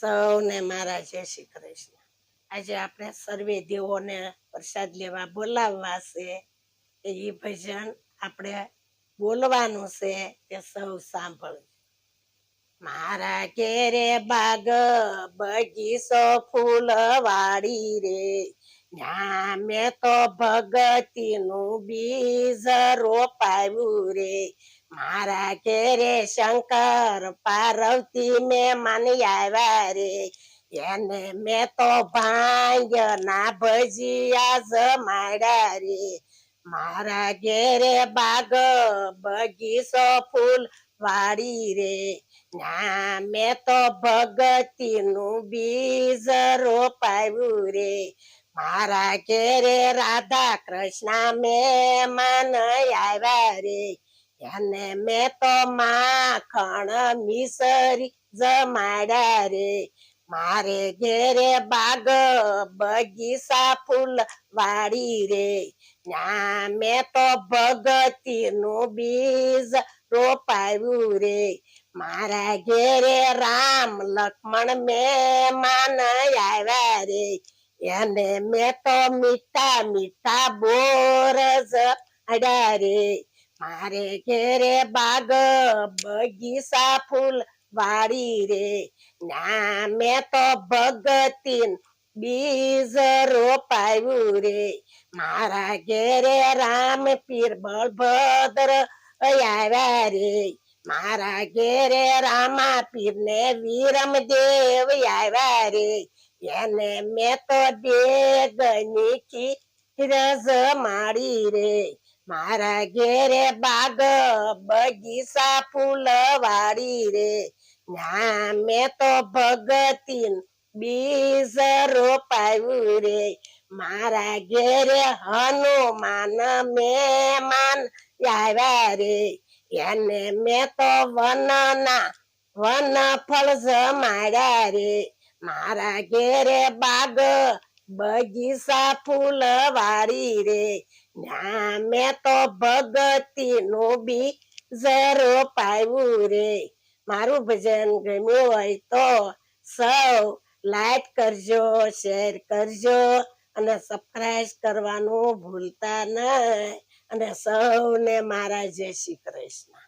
સૌને મારા જય શ્રી કૃષ્ણ। આજે આપણે સર્વે દેવોને પ્રસાદ લેવા બોલાવવા છે, એ ભજન આપણે બોલવાનું છે, તે સૌ સાંભળજો। મારા ઘેરે બાગ બગીચો ફૂલવાડી રે, ન્યા મેં તો ભગતીનું બીજ રોપાવ્યું રે। મારા ઘેરે શંકર પાર્વતી મહેમાન આવ્યા રે, એને મેં તો ભાંગના ભજીયા જમાડ્યા રે। મારા ઘેરે બાગ બગીચો ફૂલ વાડી રે, ના મેં તો ભગતીનું બીજ રોપાવ્યું રે। મારા ઘેરે રાધા કૃષ્ણ મહેમાન આવ્યા રે, એને મેં તો માખણ મિસરી જમાડ્યા રે। મારે ઘેરે બાગ બગીચા ફૂલ વાડી રે, ના મેં તો ભગતીનું બીજ રોપાવ્યું રે। મારા ઘેરે રામ લક્ષ્મણ મહેમાન આવ્યા રે, એને મેં તો મીઠા મીઠા બોર જમાડ્યા રે। મારે ઘેરે બાગ બગીચા ફૂલ વાડી રે, ના મેં તો ભગતી બીજ રોપાવ્યું રે। મારા ઘેરે રામ પીર બળભદ્ર આવ્યા રે, મારા ઘેરે રામા પીર ને વીરમ દેવ આવ્યા રે, એને મેં તો દેગની ખીર જમાડી રે। મારા ઘેરે બાગ બગીચા ફૂલ વાડી રે, ના મેં તો ભગતી બીજ રોપાવ્યું રે। મારા ઘેરે હનુમાન મહેમાન આવ્યા રે, એને મેં તો વન ફળ જમાડ્યા રે। મારા ઘેરે બાગ બગીચા ફૂલ વાડી રે, ના મેં તો ભગતીનું બીજ રોપાવ્યું રે। મારું ભજન ગમ્યું હોય તો સૌ લાઈક કરજો, શેર કરજો અને સબસ્ક્રાઇબ કરવાનું ભૂલતા નહીં, અને સૌને મારા જય શ્રી કૃષ્ણ।